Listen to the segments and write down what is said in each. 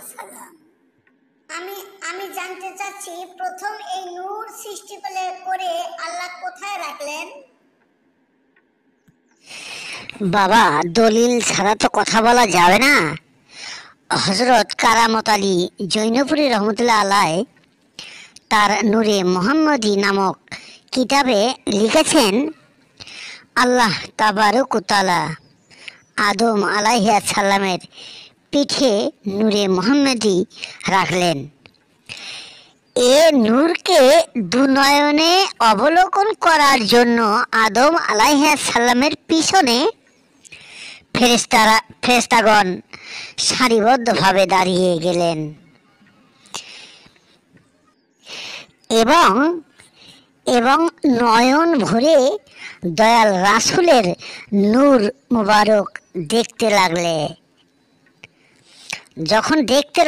ওয়াসাল্লাম। আমি আমি জানতে চাচ্ছি, প্রথম এই নূর সৃষ্টি করে আল্লাহ কোথায় রাখলেন? বাবা, দলিল ছাড়া তো কথা বলা যাবে না। হজরত কারামত আলী জৈনপুরী রহমতুল্লাহ আলাই তার নূরে মোহাম্মদী নামক কিতাবে লিখেছেন, আল্লাহ তাবারক ওয়া তাআলা আদম আলাইহিস সালামের পিঠে নূরে মোহাম্মদী রাখলেন। এ নূরকে দুনয়নে অবলোকন করার জন্য আদম আলাইহিস সালামের পিছনে ফেরেশতাগণ সারিবদ্ধভাবে দাঁড়িয়ে গেলেন এবং এবং নয়ন ভরে দয়াল রাসূলের নূর মুবারক দেখতে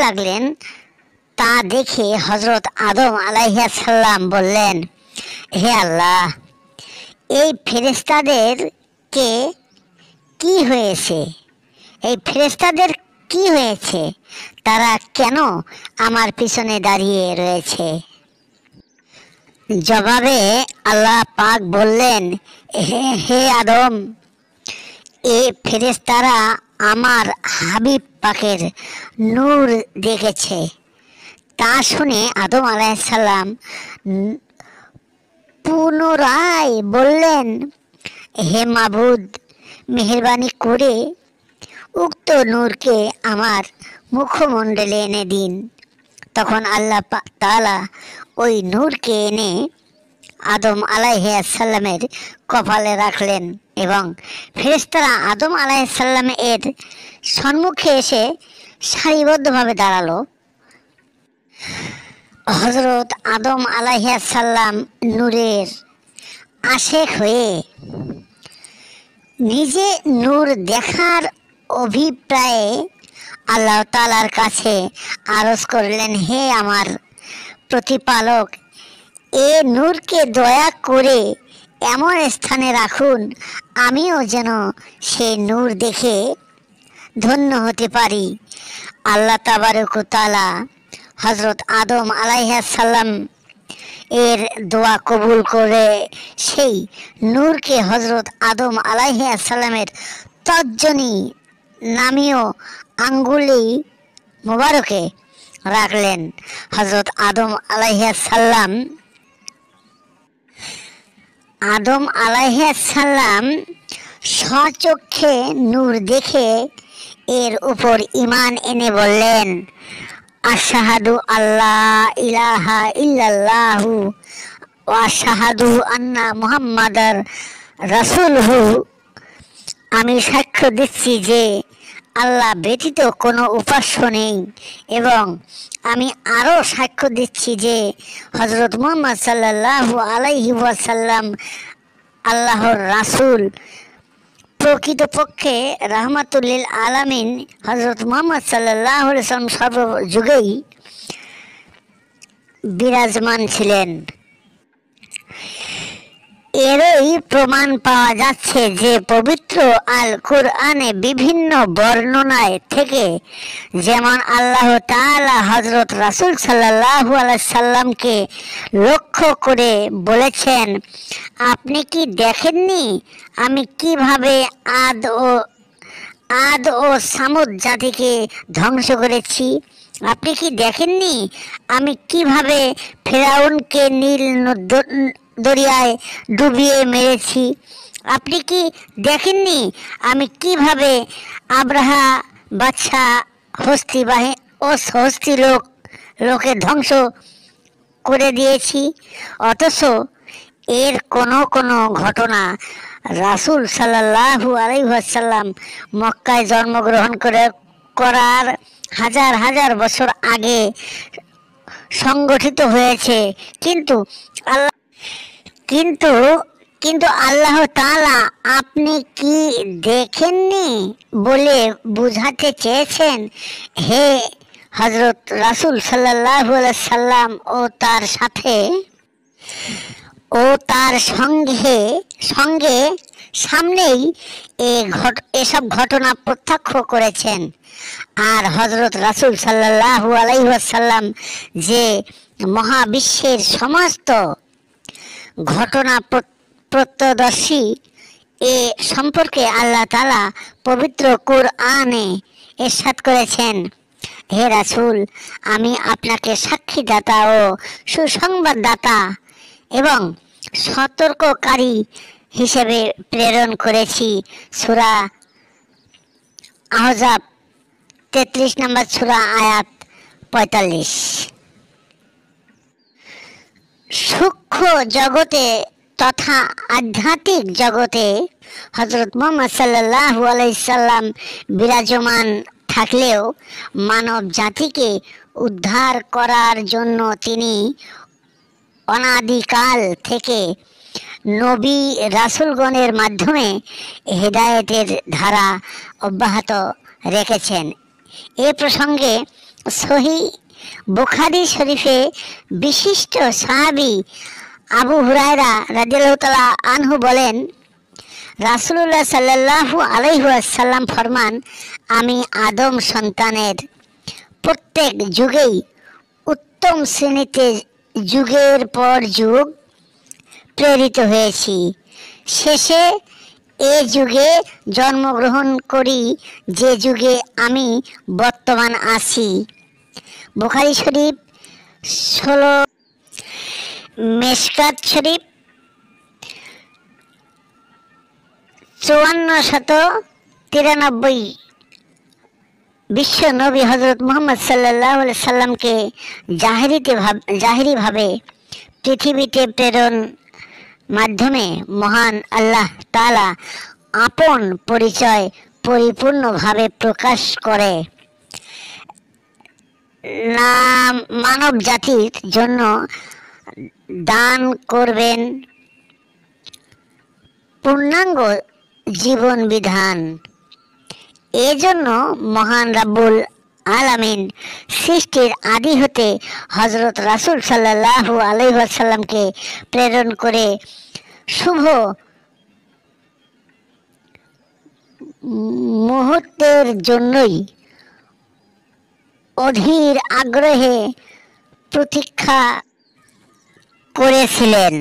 লাগলেন। তা দেখে হযরত আদম আলাইহিস সালাম বললেন, হে আল্লাহ, এই ফেরেশতাদেরকে কি হয়েছে? তারা কেন আমার পিছনে দাঁড়িয়ে রয়েছে? জবাবে আল্লাহ পাক বললেন, হে আদম, এ ফেরেশতারা আমার হাবিব পাকের নূর দেখেছে। তা শুনে আদম আলাইহিস সালাম পুনরায় বললেন, হে মাবুদ, মেহেরবানি করে উক্ত নূরকে আমার মুখমণ্ডলে এনে দিন। তখন আল্লাহ তাআলা ওই নূরকে এনে আদম আলাইহিস সালামের কপালে রাখলেন এবং ফেরেশতারা আদম আলাইহিস সালাম এর সম্মুখে এসে সারিবদ্ধভাবে দাঁড়ালো। হযরত আদম আলাইহিস সালাম নূরের আশেক হয়ে নিজে নূর দেখার অভিপ্রায়ে আল্লাহ তাআলার কাছে আরজ করলেন, হে আমার প্রতিপালক, এ নূরকে দয়া করে এমন স্থানে রাখুন আমিও যেন সে নূর দেখে ধন্য হতে পারি। আল্লাহ তাবারক ওয়া তাআলা হযরত আদম আলাইহিস সালাম এর দোয়া কবুল করে সেই নূরকে হযরত আদম আলাইহিস সালামের তর্জনী নামীয় আঙ্গুলি মোবারকে রাখলেন। হযরত আদম আলাইহিস সালাম স্বচক্ষে নূর দেখে এর উপর ঈমান এনে বললেন, আশহাদু আল্লা ইলাহা ইল্লাল্লাহু ওয়া আশহাদু আন্না মুহাম্মাদার রাসূলুহু। আমি সাক্ষ্য দিচ্ছি যে আল্লাহ ব্যতীত কোনো উপাস্য নেই এবং আমি আরও সাক্ষ্য দিচ্ছি যে হযরত মুহাম্মদ সাল্লাল্লাহু আলাইহি ওয়াসাল্লাম আল্লাহর রাসূল। প্রকৃতপক্ষে রাহমাতুল লিল আলামিন হযরত মুহাম্মদ সাল্লাল্লাহু আলাইহি ওয়াসাল্লাম সর্বযুগেই বিরাজমান ছিলেন। এরই প্রমাণ পাওয়া যাচ্ছে যে পবিত্র আল কুরআনে বিভিন্ন বর্ণনায় থেকে যেমন আল্লাহ তাআলা হযরত রাসূল সাল্লাল্লাহু আলাইহি সাল্লামকে লক্ষ্য করে বলেছেন, আপনি কি দেখেননি আমি কিভাবে আদ ও সামুদ জাতিকে ধ্বংস করেছি? আপনি কি দেখেননি আমি কিভাবে ফেরাউনকে নীল দরিয়ায় ডুবিয়ে মেরেছি? আপনি কি দেখেননি আমি কিভাবে আব্রাহা বাদশাহ হস্তি লোকে ধ্বংস করে দিয়েছি? অথচ এর কোনো ঘটনা রাসূল সাল্লাল্লাহু আলাইহি ওয়াসাল্লাম মক্কায় জন্মগ্রহণ করার হাজার হাজার বছর আগে সংগঠিত হয়েছে। কিন্তু আল্লাহ তাআলা আপনি কি দেখেননি বলে বুঝাতে চেয়েছেন। হে হযরত রাসূল সাল্লাল্লাহু আলাইহি সাল্লাম ও তার সঙ্গে সামনেই এসব ঘটনা প্রত্যক্ষ করেছেন। আর হযরত রাসূল সাল্লাল্লাহু আলাইহি ওয়াসাল্লাম যে মহাবিশ্বের সমস্ত ঘটনা প্রত্যদর্শী, এ সম্পর্কে আল্লাহ তাআলা পবিত্র কুরআনে ইরশাদ করেছেন, হে রাসূল, আমি আপনাকে সাক্ষীদাতা ও সুসংবাদদাতা এবং সতর্ককারী হিসেবে প্রেরণ করেছি। সূরা আহজাব 33 নম্বর সূরা আয়াত 45। সূক্ষ্ম জগতে তথা আধ্যাত্মিক জগতে হযরত মুহাম্মদ সাল্লাল্লাহু আলাইহি সাল্লাম বিরাজমান থাকলেও মানব জাতিকে উদ্ধার করার জন্য তিনি অনাদিকাল থেকে নবী রাসূলগণের মাধ্যমে হেদায়েতের ধারা অব্যাহত রেখেছেন। এ প্রসঙ্গে সহিহ বুখারী শরীফে বিশিষ্ট সাহাবী আবু হুরায়রা রাদিয়াল্লাহু তাআলা আনহু বলেন, রাসূলুল্লাহ সাল্লাল্লাহু আলাইহি ওয়াসাল্লাম ফরমান, আমি আদম সন্তানের প্রত্যেক যুগেই উত্তম শ্রেণীতে যুগের পর যুগ প্রেরিত হয়েছি। শেষে এ যুগে জন্মগ্রহণ করি যে যুগে আমি বর্তমান আছি। বুখারী শরীফ 16, মেশকাত শরীফ 5493। বিশ্ব নবী হযরত মুহাম্মদ সাল্লাল্লাহু আলাইহি সাল্লামকে জাহিরিভাবে পৃথিবীতে প্রেরণ মাধ্যমে মহান আল্লাহ তাআলা আপন পরিচয় পরিপূর্ণভাবে প্রকাশ করে মানব জাতির জন্য দান করবেন পূর্ণাঙ্গ জীবন বিধান। এজন্য মহান রাব্বুল আলামিন সৃষ্টির আদি হতে হযরত রাসূল সাল্লাল্লাহু আলাইহি ওয়াসাল্লামকে প্রেরণ করে শুভ মুহূর্তের জন্যই অধীর আগ্রহে প্রতীক্ষা করেছিলেন।